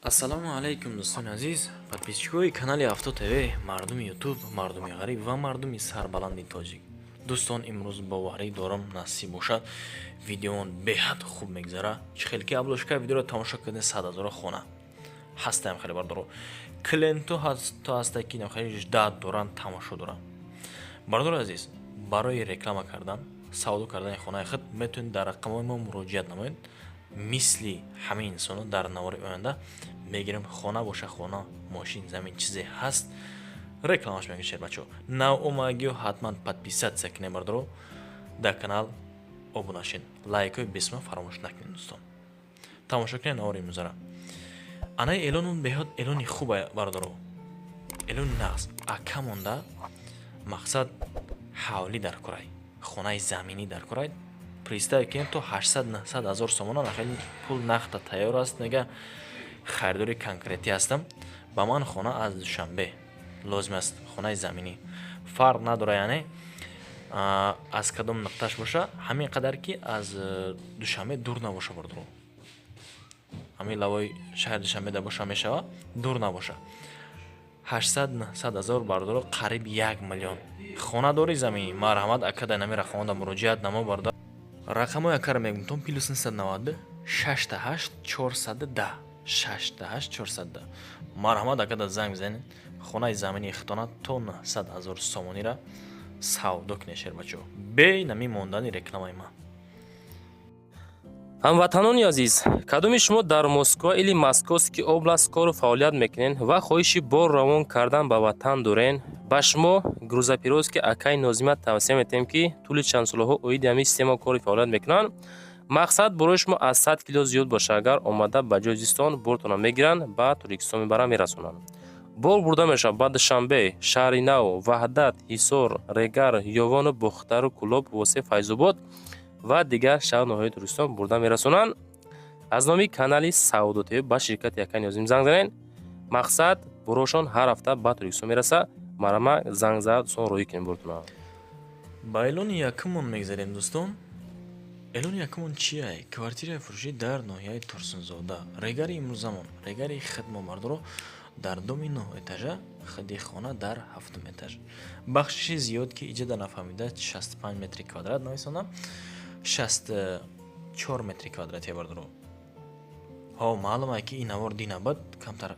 ассалому алайкум дӯстони азиз, подписчикои канали Авто ТВ, мардуми ютуб, мардуми ғариб ва мардуми сарбаланди тоҷик. Дӯстон, имрӯз боварӣ дорам насиб бошад видеон беҳад хуб мегзара. Чӣ хел ки аблошка видеоро тамошо кардем 100 000 хона ҳастаем хеле бардоро. Клиенту ҳасто ҳаста ки нахели ждат доран, тамошо доран. Бардор азиз, барои реклама кардан, савдо кардани хонаи худ метавонед дар рақамҳои мо муроҷиат намоед. Мисли ҳамаи инсонон дар навори оянда мегирем хона боша, хона, мошин, замин чизе ҳаст, рекламаш мекунем бачаҳо. Наомагиҳо ҳатман подписатсия кинем бардоро, дар канал обуна шин, лайкои бисма фаромӯш накунед дӯстон. Тамошо кинед навори имрӯзара. Анаи эълон беҳад эълони хубе бардоро. Эълони нағз. Ака монда мақсад ҳавлӣ дар курай, хонаи заминӣ дар курай. Представь кинед то 800-900 ҳазор сомона нахели пул нақда тайёр аст. Нега харидори конкрети ҳастам. Ба ман хона аз Душанбе лозим аст, хонаи заминӣ. Фарқ надора, яъне аз кадом нуқташ боша, ҳамин қадар ки аз Душанбе дур набоша бардоро. ҳамин лавои шаҳри Душанбе боша мешава, дур набоша. 800-900 ҳазор бардоро, қариб 1 миллион. Хонадори заминӣ, марҳамат ака дар намира хонада муроҷиат намо бардор. Рақамҳои акаро мегӯям то +992 68 410 68 410. Марҳамат акада занг бизанед, хонаи заминии хитона то 900 ҳазор сомонира савдо кинед шербачо. Бе нами мондани рекламаи ман. ҳамватанони азиз, кадоми шумо дар Москва или Московский област кору фаъолият мекунед ва хоҳиши бор равон кардан ба ватан дорен, ба шумо грузоперевозки акаи Нозима тавсия метем ки тӯли чанд солҳо оиди ҳамин система кори фаъолият мекунанд. Мақсад барои шумо аз 100 кило зиёд боша, агар омада ба ҷои зистон бортона мегиранд, ба Туркистон мебаранд, мерасонанд. Бор бурда мешавад ба Душанбе, Шаҳри Нав, Ваҳдат, Ҳисор, Регар, Ёвону, Бухтару, Кӯлоб, Восе, Файзобод ва дигар шаҳр ноҳияи Туркистон бурда мерасонанд. Аз номи канали Савдо ТВ ба ширкати Акаи Нозим занг занед. Мақсад борошон ҳар ҳафта ба Туркистон мераса. Марама занг зад сон роҳӣ кинем бортона. Ба эълони якумон мегзарем дӯстон. Эълони якумон чие? Квартираи фурӯшӣ дар ноҳияи Турсунзода, Регари имрӯзамон, Регари хидмо бардоро, дар доми 9 этажа, хиди хона дар 7 этаж. Бахшиши зиёд ки иҷода нафаҳмида 65 метри квадрат нависонам, 64 метри квадратия бардоро. Ҳо маълуме ки ин навор динабад камтар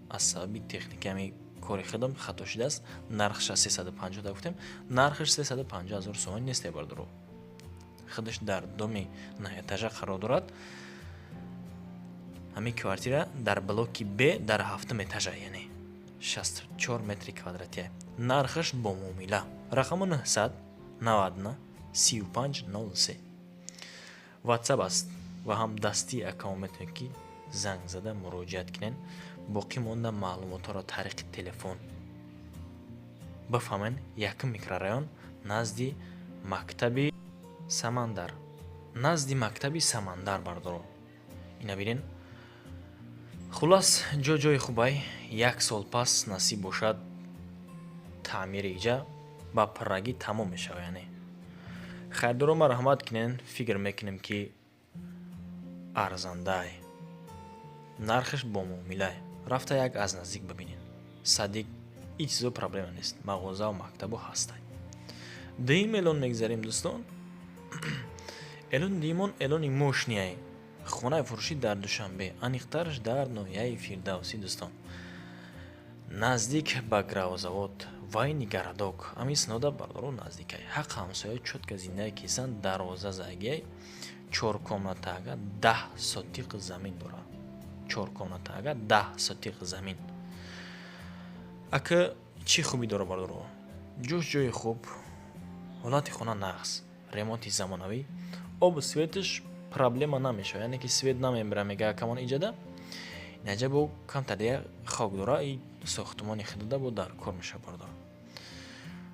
аз сабаби техниками кори хидам хато шудааст. Нархша 350 да гуфтем, нархш 350 ҳазор сомон несте бардоро. Хидаш дар доми 9 этажа қарор дорад. Ҳамин квартира дар блоки Б дар 7 этажа, яъне 64 метри квадратия. Нархш бо муомила. Рақамо 900 99 35 03. WhatsApp аст ва ҳам дасти акамо метавонед ки занг зада муроҷиат кинен. Боқӣ монда маълумотро тариқи телефон бифаҳмен. Якум микрорайон назди мактаби Самандар, назди мактаби Самандар бардоро. Ина бинен. Хулас ҷои хубай. 1 сол пас насиб бошад таъмири иҷа ба пуррагӣ тамом мешава, яъне харидоро марҳамат кинен. фикр мекунем ки арзандай, нархш бо муомилае. Рафта як аз наздик бибинед. Садик ҳеҷ чизо проблема нест. мағоза ва мактабу ҳастай. Дуюм эълон мегзарем дӯстон. эълони дуюмон эълони мошния. хонаи фурӯшӣ дар Душанбе, аниқтарш дар ноҳияи Фирдавсӣ дӯстон. Наздик ба гравозавод вайни Гарадок. Ҳамин синода бардоро наздикай. ҳақ ҳамсоя чотка зиндаи кисан дарвоза загияй 4 комнатаага 10 сотиқ замин дорад. 4 комнатаага 10 сотиқ замин. Ака чӣ хубӣ дора бардоро? ҷои хуб, ҳолати хона нағз, ремонти замонавӣ, обу светш проблема намешава, яъне ки свет намебира, мега акамон иҷада наҷа бо камтар дия хок дора, и сохтумони хидода бо дар кор меша бардор.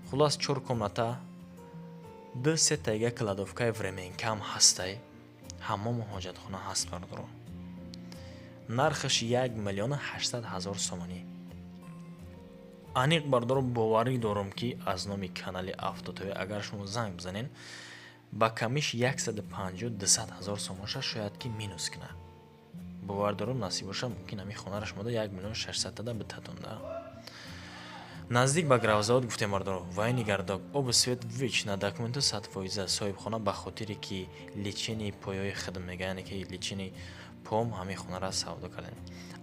Хулас 4 комната, 2 сетайга кладовкаи временкам ҳастай, ҳаммому ҳоҷатхона ҳаст бардоро. Нархш 1 миллион 800 ҳазор сомонӣ. аниқ бардоро боварӣ дорам ки аз номи канали Авто ТВ агар шумо занг бизанен, ба камиш 150-200 ҳазор сомонша шояд ки минус кунад. бовар дорам насиб боша мумкин ами хонара шумода 1 миллион 600 тада битатонда. наздик ба гравзавод гуфтем мардоро вай нигардок оби свет вич на документу 100% соҳибхона ба хотире ки личини поёи хидм мега яъне ки личини пом ҳами хонара савдо кардем.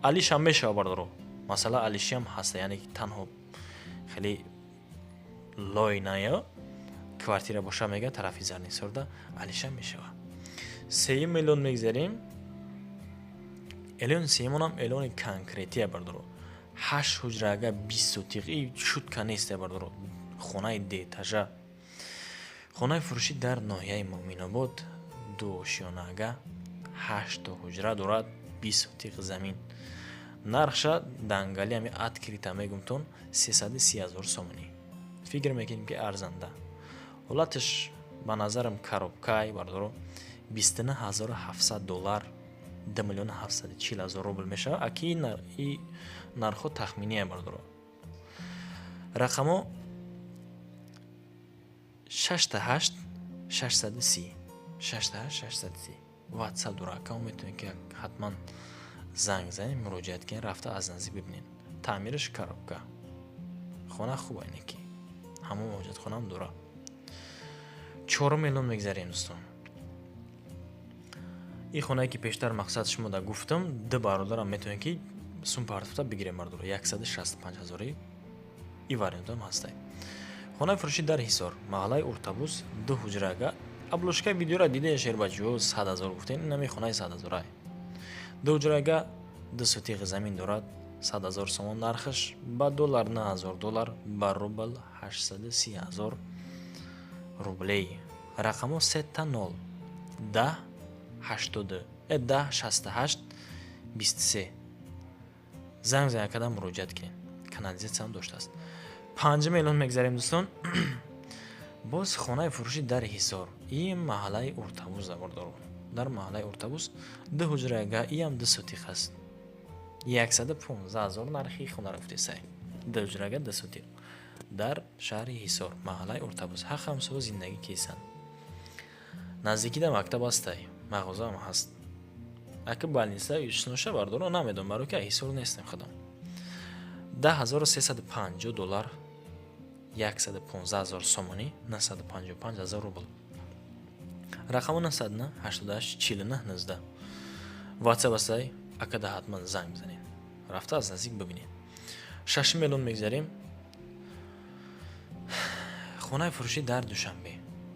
алишам мешава бардоро масала алишиам ҳаста яъне ки танҳо хеле лойная квартира боша мега тарафи зарнисорда алишам мешава. 3 миллион мегзарем. элёни сеюмонам элёни конкретия бардоро 8 ҳуҷраага 20 сутиқи шутка нест бардоро хонаи детажа хонаи фурӯшӣ дар ноҳияи Моъминобод 2 ошёнаага 8 то ҳуҷра дорад 20 сутиқи замин нархша дангали ами открита мегумтон 330 000 сомонӣ фикр мекунем ки арзанда ҳолаташ ба назарам коробкай бардоро 29 700 $, 2 миллион 740 000 рубл мешава. Аки и нархо тахминия бардоро рақамо 68 630 WhatsApp дора аккаунт метавонед ки ҳатман занг занед муроҷиат кунед рафта аз наздик бибинед. таъмираш коробка хона хуба ине ки ҳамон ҳоҷатхонам дора 4 миллион мегзарем дӯстон. این خونه که پیشتر مقصد شما دا گفتم دو برادرم میتونن که سوم پارتفتا بگیریم مردور 165,000 این واریانت هم هسته. خونه فروشی در حصار محله ارتبوس 2 حجره ابلوشکای ویدیو را دیده شیر بچه‌ها 100,000 گفتین این نمی خونه 100,000 2 حجره 2 سوتیق زمین دارد 100,000 سوم نرخش با دلار 9,000 $، با روبل 830,000 روبلی. رقمو 3 تا 0 10 68 23 زنگ زنگ کردم مراجعت کنین کانالیزاسیون هم داشته است. 5 میلیون میگذاریم دوستان. باز خانه فروشی در حصار این محله ارتبوس بردارم در محله ارتبوس 2 حجره گاهی هم 2 سوتیق است 115,000 نرخی خانه رفته سای 2 حجره گاه 2 سوتیق در شهر حصار محله ارتبوس حق هم سو زندگی کیسن نزدیکی در مکتب است مغازه هم هست. اگه بالنیسته یوشنوشه بردارو نمیدونم برای که حسور نیستم خودم. 10,350 $، 115,000 سومانی 955,000 روبل. رقم 909 88 49 19 واتساپ است. اگه ده حتما زنگ بزنید. رفته از نزدیک ببینید. 6 میلیون میگذاریم. خانه فروشی در دوشنبه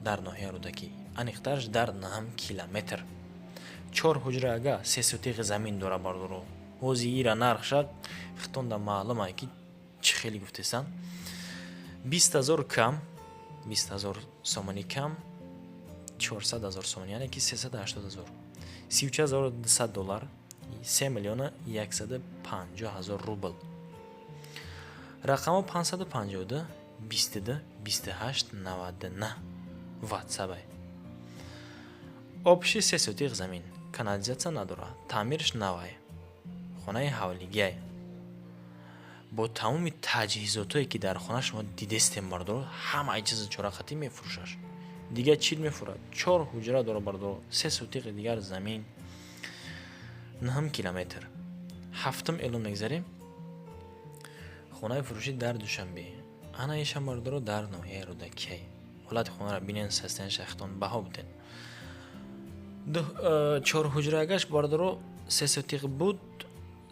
در ناحیه رودکی. انیخترش در 9 کیلومتر 4 حجره اگه 3 سوتیق زمین داره بردارو حوزی ایرا نرخ شد خطونده معلومه که چه خیلی گفتستن 20,000 کم 20,000 سومانی کم 400,000 سومانی یعنی که 380,000 34,200 $، 3 میلیون 150,000 روبل. رقم 552 22 28 99 واتساپ. آبشی 3 سوتیق زمین کانالیزاسیون نداره تعمیرش نوه خانه حوالیگی با تمام تجهیزاتی که در خانه شما دیدستیم بردار همه چیز چراغتی میفروشش دیگه چیل میفروشه 4 حجره داره بردار 3 سوتیق دیگر زمین 9 کیلومتر 7 میلیون میگذاریم. خانه فروشی در دوشنبه انا ایشان بردار در ناحیه رودکی حالت خانه را بینین سستن شختون بها بدین 4 حجره اگش بردارو 3 سوتیق بود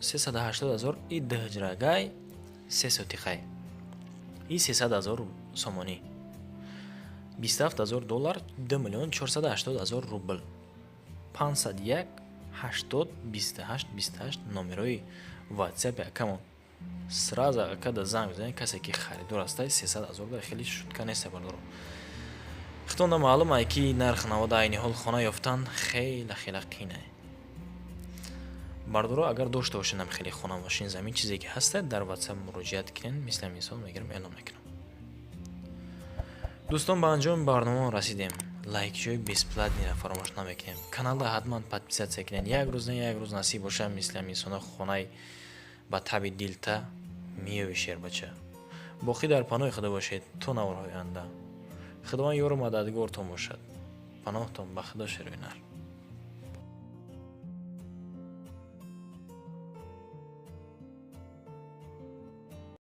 380,000 ای 2 حجره اگای 3 سوتیقه ای 300,000 سومانی 27,000 $، 2 میلیون 480,000 روبل. 501 80 28 28 номерои ватсапи акамон сразу акада занг бизанед касе ки харидор аст 300,000 $, хеле шутка нест бардоро хитонда маълум ай ки нарх навода айни ҳол хона ёфтан хеле қин ай бардоро агар дошта бошедам хеле хона машин замин чизе ки ҳаст дар ватсап муроҷиат кунед мисли мисол мегирам эълон мекунам. дӯстон ба анҷоми барномаон расидем. лайкчиҳои бесплатниро фаромӯш намекунем. каналда ҳатман подписатсия кунед. як рӯз насиб боша мисли инсоно хонаи ба таби дилта миёви шербача боқӣ дар паноҳи худо бошед то наврҳои анда. худованд ёру мададгортон бошад. паноҳтон ба худо ширӯинар.